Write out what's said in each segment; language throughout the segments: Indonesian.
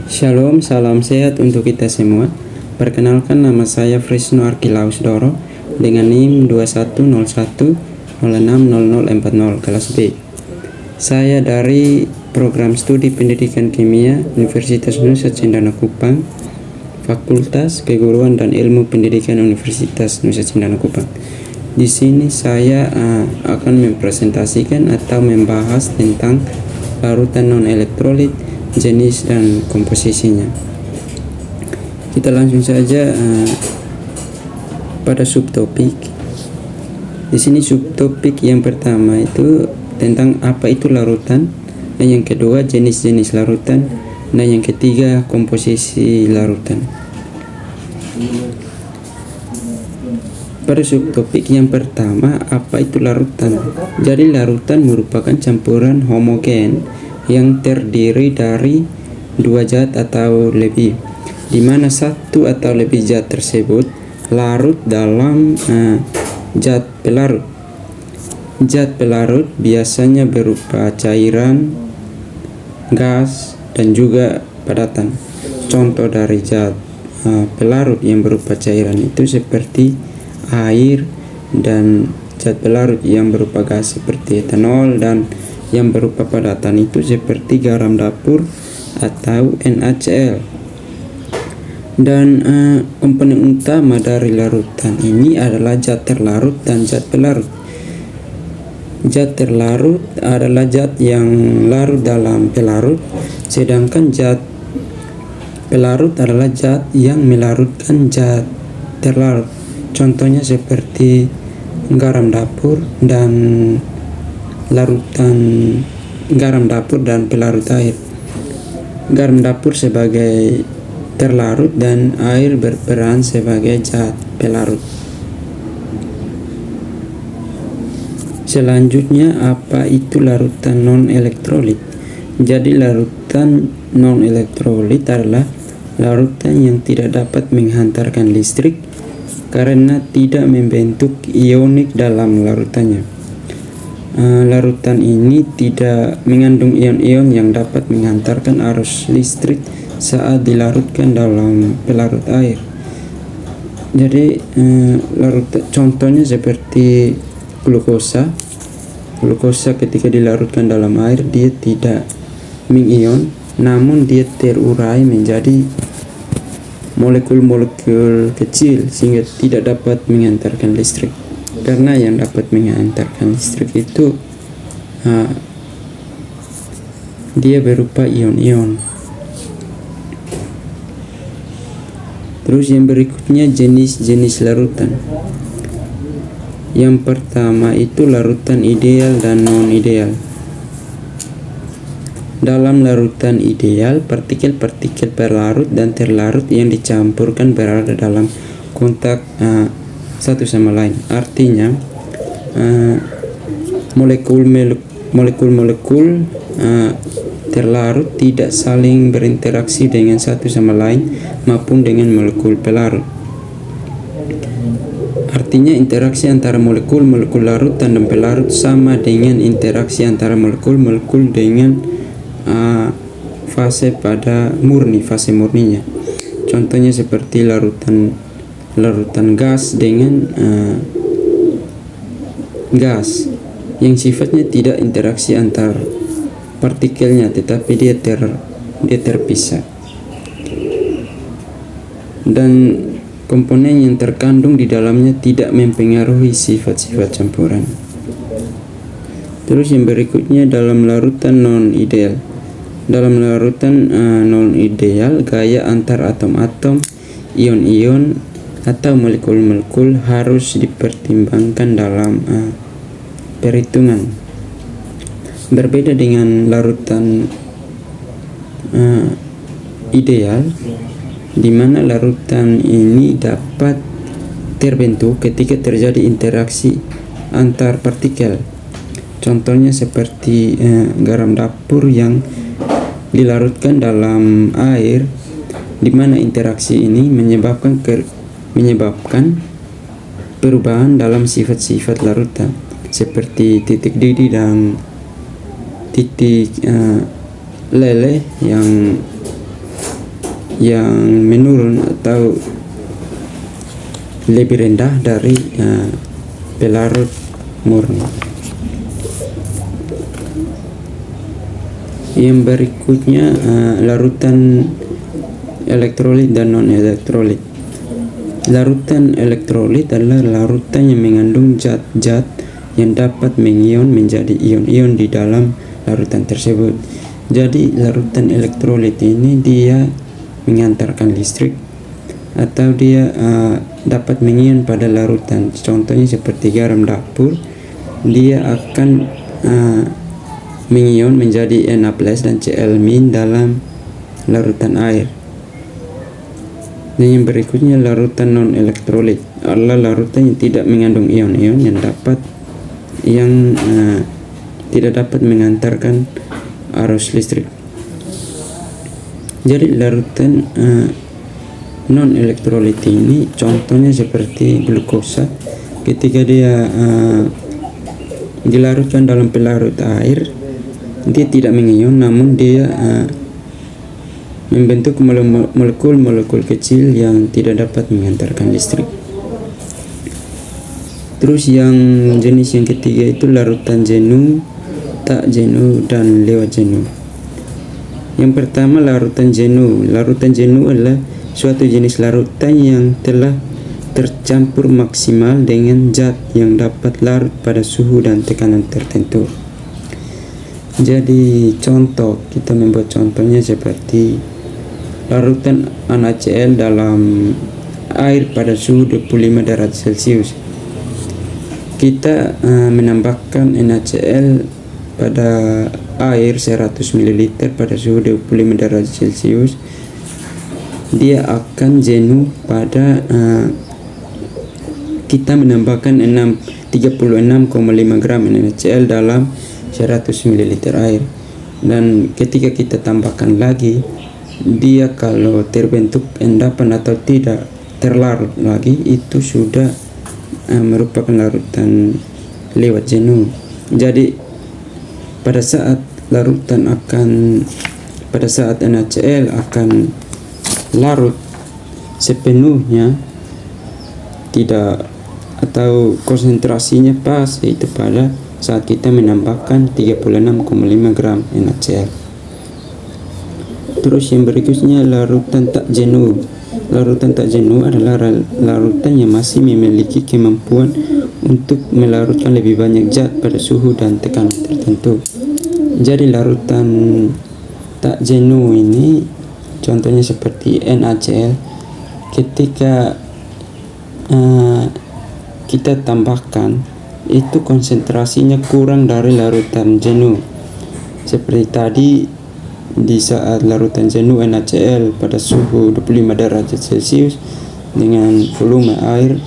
Shalom, salam sehat untuk kita semua. Perkenalkan, nama saya Fresno Arkilaus Doro dengan NIM 2101060040 kelas B. Saya dari Program Studi Pendidikan Kimia Universitas Nusa Cendana Kupang, Fakultas Keguruan dan Ilmu Pendidikan Universitas Nusa Cendana Kupang. Di sini saya akan mempresentasikan atau membahas tentang larutan non-elektrolit, jenis dan komposisinya. Kita langsung saja pada subtopik. Di sini subtopik yang pertama itu tentang apa itu larutan, dan yang kedua jenis-jenis larutan, dan yang ketiga komposisi larutan. Pada subtopik yang pertama, apa itu larutan? Jadi larutan merupakan campuran homogen yang terdiri dari dua zat atau lebih, di mana satu atau lebih zat tersebut larut dalam zat pelarut. Zat pelarut biasanya berupa cairan, gas, dan juga padatan. Contoh dari zat pelarut yang berupa cairan itu seperti air, dan zat pelarut yang berupa gas seperti etanol, dan yang berupa padatan itu seperti garam dapur atau NaCl. Dan komponen utama dari larutan ini adalah zat terlarut dan zat pelarut. Zat terlarut adalah zat yang larut dalam pelarut, sedangkan zat pelarut adalah zat yang melarutkan zat terlarut. Contohnya seperti garam dapur dan larutan garam dapur dan pelarut air. Garam dapur sebagai terlarut dan air berperan sebagai zat pelarut. Selanjutnya, apa itu larutan non-elektrolit? Jadi larutan non-elektrolit adalah larutan yang tidak dapat menghantarkan listrik karena tidak membentuk ionik dalam larutannya. Larutan ini tidak mengandung ion-ion yang dapat menghantarkan arus listrik saat dilarutkan dalam pelarut air. Jadi contohnya seperti glukosa. Glukosa ketika dilarutkan dalam air dia tidak mengion, namun dia terurai menjadi molekul-molekul kecil sehingga tidak dapat mengantarkan listrik. Karena yang dapat mengantarkan listrik itu dia berupa ion-ion. Terus yang berikutnya jenis-jenis larutan. Yang pertama itu larutan ideal dan non-ideal. Dalam larutan ideal, partikel-partikel pelarut dan terlarut yang dicampurkan berada dalam kontak satu sama lain. Artinya, molekul-molekul terlarut tidak saling berinteraksi dengan satu sama lain maupun dengan molekul pelarut. Artinya, interaksi antara molekul-molekul larutan dan pelarut sama dengan interaksi antara molekul-molekul dengan fase murninya. Contohnya seperti larutan gas dengan gas yang sifatnya tidak interaksi antar partikelnya, tetapi dia terpisah. Dan komponen yang terkandung di dalamnya tidak mempengaruhi sifat-sifat campuran. Terus yang berikutnya dalam larutan non-ideal. Dalam larutan non-ideal, gaya antar atom-atom, ion-ion, atau molekul-molekul harus dipertimbangkan dalam perhitungan. Berbeda dengan larutan ideal, di mana larutan ini dapat terbentuk ketika terjadi interaksi antar partikel. Contohnya seperti garam dapur yang dilarutkan dalam air, di mana interaksi ini menyebabkan perubahan dalam sifat-sifat larutan seperti titik didih dan titik leleh yang yang menurun atau lebih rendah dari pelarut murni. Yang berikutnya larutan elektrolit dan non-elektrolit. Larutan elektrolit adalah larutan yang mengandung zat-zat yang dapat mengion menjadi ion-ion di dalam larutan tersebut. Jadi larutan elektrolit ini dia mengantarkan listrik atau dia dapat mengion pada larutan. Contohnya seperti garam dapur, dia akan mengion menjadi Na+ dan Cl- dalam larutan air. Dan yang berikutnya larutan non-elektrolit adalah larutan yang tidak mengandung ion-ion yang tidak dapat mengantarkan arus listrik. Jadi larutan non-elektrolit ini contohnya seperti glukosa. Ketika dia dilarutkan dalam pelarut air, dia tidak mengion, namun dia membentuk molekul-molekul kecil yang tidak dapat mengantarkan listrik. Terus yang jenis yang ketiga itu larutan jenuh, tak jenuh, dan lewat jenuh. Yang pertama larutan jenuh. Larutan jenuh adalah suatu jenis larutan yang telah tercampur maksimal dengan zat yang dapat larut pada suhu dan tekanan tertentu. Jadi kita membuat contohnya seperti larutan NaCl dalam air pada suhu 25 derajat Celcius. Kita menambahkan NaCl pada air 100 ml pada suhu 25 derajat Celcius. Dia akan jenuh pada kita menambahkan 36,5 gram NaCl dalam 100 ml air. Dan ketika kita tambahkan lagi, dia kalau terbentuk endapan atau tidak terlarut lagi, itu sudah merupakan larutan lewat jenuh. Jadi pada saat NaCl akan larut sepenuhnya, tidak atau konsentrasinya pas, yaitu pada saat kita menambahkan 36,5 gram NaCl. Terus yang berikutnya larutan tak jenuh. Larutan tak jenuh adalah larutan yang masih memiliki kemampuan untuk melarutkan lebih banyak zat pada suhu dan tekanan tertentu. Jadi larutan tak jenuh ini contohnya seperti NaCl. Ketika kita tambahkan, itu konsentrasinya kurang dari larutan jenuh. Seperti tadi, di saat larutan jenuh NaCl pada suhu 25 derajat Celcius dengan volume air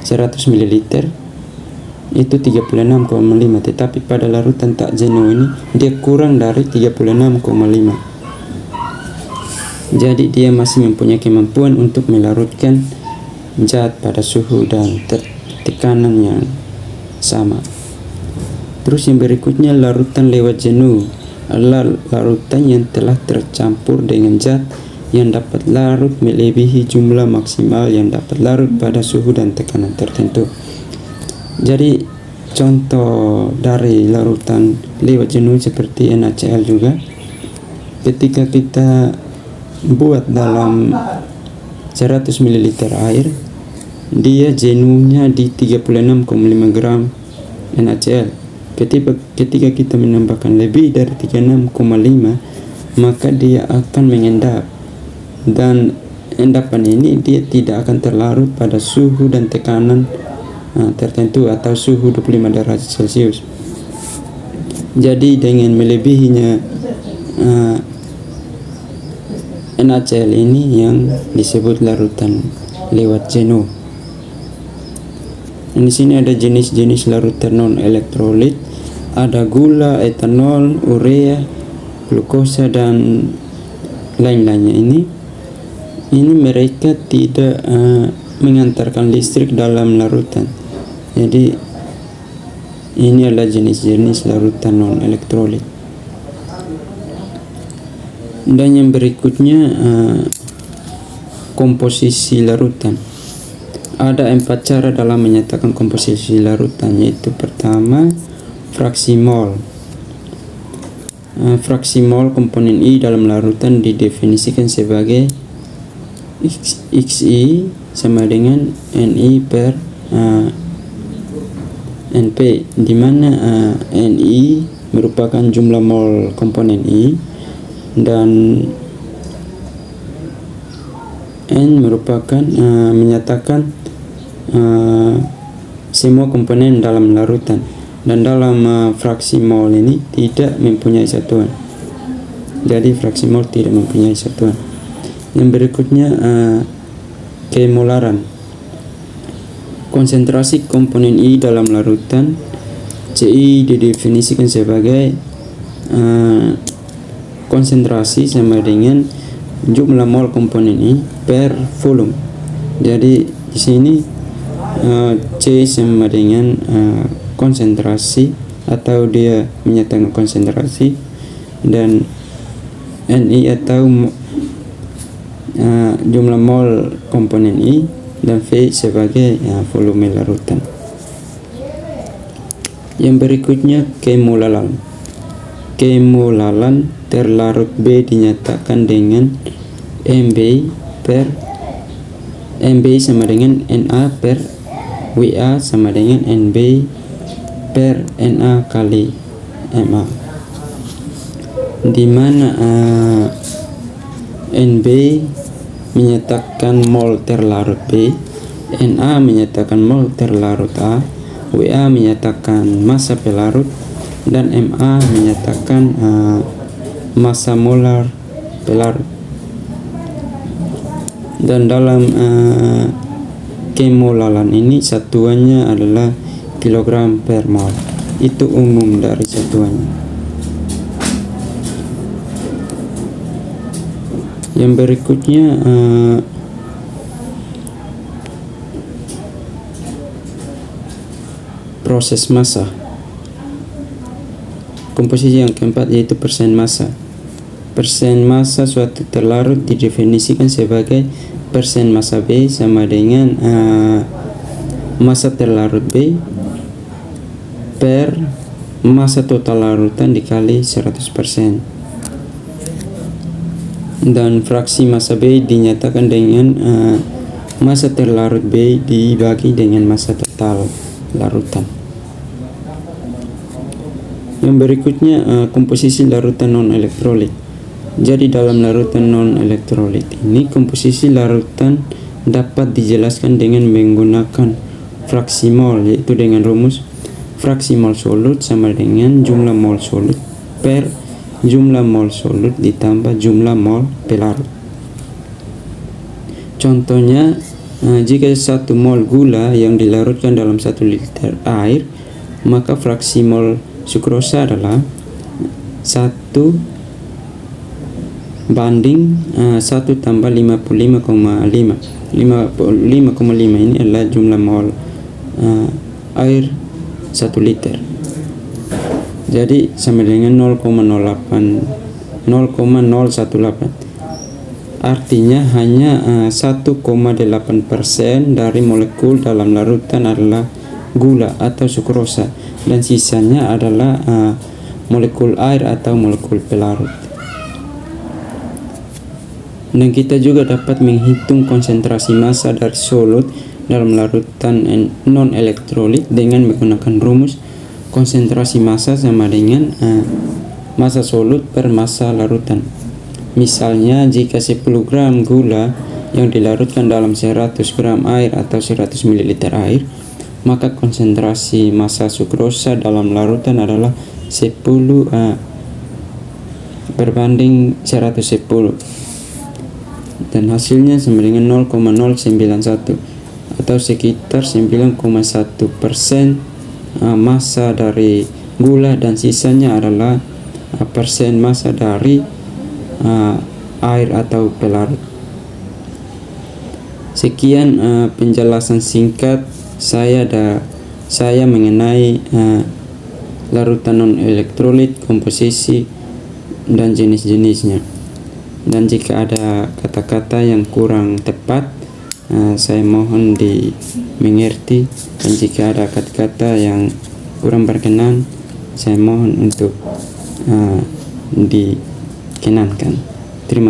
100 ml itu 36,5, tetapi pada larutan tak jenuh ini dia kurang dari 36,5. Jadi dia masih mempunyai kemampuan untuk melarutkan zat pada suhu dan tekanan yang sama. Terus yang berikutnya larutan lewat jenuh adalah larutan yang telah tercampur dengan zat yang dapat larut melebihi jumlah maksimal yang dapat larut pada suhu dan tekanan tertentu. Jadi contoh dari larutan lewat jenuh seperti NaCl juga, ketika kita buat dalam 100 ml air, dia jenuhnya di 36,5 gram NaCl. Ketika kita menambahkan lebih dari 36,5, maka dia akan mengendap, dan endapan ini dia tidak akan terlarut pada suhu dan tekanan tertentu atau suhu 25 derajat Celcius. Jadi dengan melebihinya NaCl ini yang disebut larutan lewat jenuh. Di sini ada jenis-jenis larutan non-elektrolit, ada gula, etanol, urea, glukosa, dan lain-lainnya. Ini mereka tidak mengantarkan listrik dalam larutan. Jadi ini adalah jenis-jenis larutan non-elektrolit. Dan yang berikutnya komposisi larutan. Ada 4 cara dalam menyatakan komposisi larutan, yaitu pertama, fraksi mol. Fraksi mol komponen I dalam larutan didefinisikan sebagai Xi sama dengan Ni per Np, di mana Ni merupakan jumlah mol komponen I dan N merupakan menyatakan semua komponen dalam larutan. Dan dalam fraksi mol ini tidak mempunyai satuan. Jadi fraksi mol tidak mempunyai satuan. Yang berikutnya kemolaran. Konsentrasi komponen I dalam larutan Ci didefinisikan sebagai konsentrasi sama dengan jumlah mol komponen I per volume. Jadi di sini C sama dengan konsentrasi atau dia menyatakan konsentrasi, dan Ni atau jumlah mol komponen I, dan V sebagai volume larutan. Yang berikutnya kemolalan. Kemolalan terlarut B dinyatakan dengan Mb sama dengan Na per Wa sama dengan Nb per Na kali Ma, di mana Nb menyatakan mol terlarut B, Na menyatakan mol terlarut A, Wa menyatakan massa pelarut, dan Ma menyatakan massa molar pelarut. Dan dalam kemolalan ini satuannya adalah kilogram per mol. Itu umum dari satuannya. Yang berikutnya proses massa. Komposisi yang keempat yaitu persen massa. Persen massa suatu terlarut didefinisikan sebagai persen massa B sama dengan massa terlarut B per massa total larutan dikali 100%. Dan fraksi massa B dinyatakan dengan massa terlarut B dibagi dengan massa total larutan. Yang berikutnya komposisi larutan non-elektrolit. Jadi dalam larutan non-elektrolit ini komposisi larutan dapat dijelaskan dengan menggunakan fraksi mol, yaitu dengan rumus fraksi mol solut sama dengan jumlah mol solut per jumlah mol solut ditambah jumlah mol pelarut. Contohnya, jika 1 mol gula yang dilarutkan dalam 1 liter air, maka fraksi mol sukrosa adalah 1 banding 1 tambah 55,5. 55,5 ini adalah jumlah mol air 1 liter. Jadi sama dengan 0,018. Artinya hanya 1,8% dari molekul dalam larutan adalah gula atau sukrosa, dan sisanya adalah molekul air atau molekul pelarut. Dan kita juga dapat menghitung konsentrasi massa dari solut dalam larutan non-elektrolit dengan menggunakan rumus konsentrasi massa sama dengan massa solut per massa larutan. Misalnya, jika 10 gram gula yang dilarutkan dalam 100 gram air atau 100 ml air, maka konsentrasi massa sukrosa dalam larutan adalah 10 berbanding 110. Dan hasilnya sama dengan 0,091 atau sekitar 9,1% massa dari gula, dan sisanya adalah persen massa dari air atau pelarut. Sekian penjelasan singkat saya mengenai larutan non elektrolit, komposisi, dan jenis-jenisnya. Dan jika ada kata-kata yang kurang tepat, saya mohon dimengerti, dan jika ada kata-kata yang kurang berkenan, saya mohon untuk dikenankan. Terima kasih.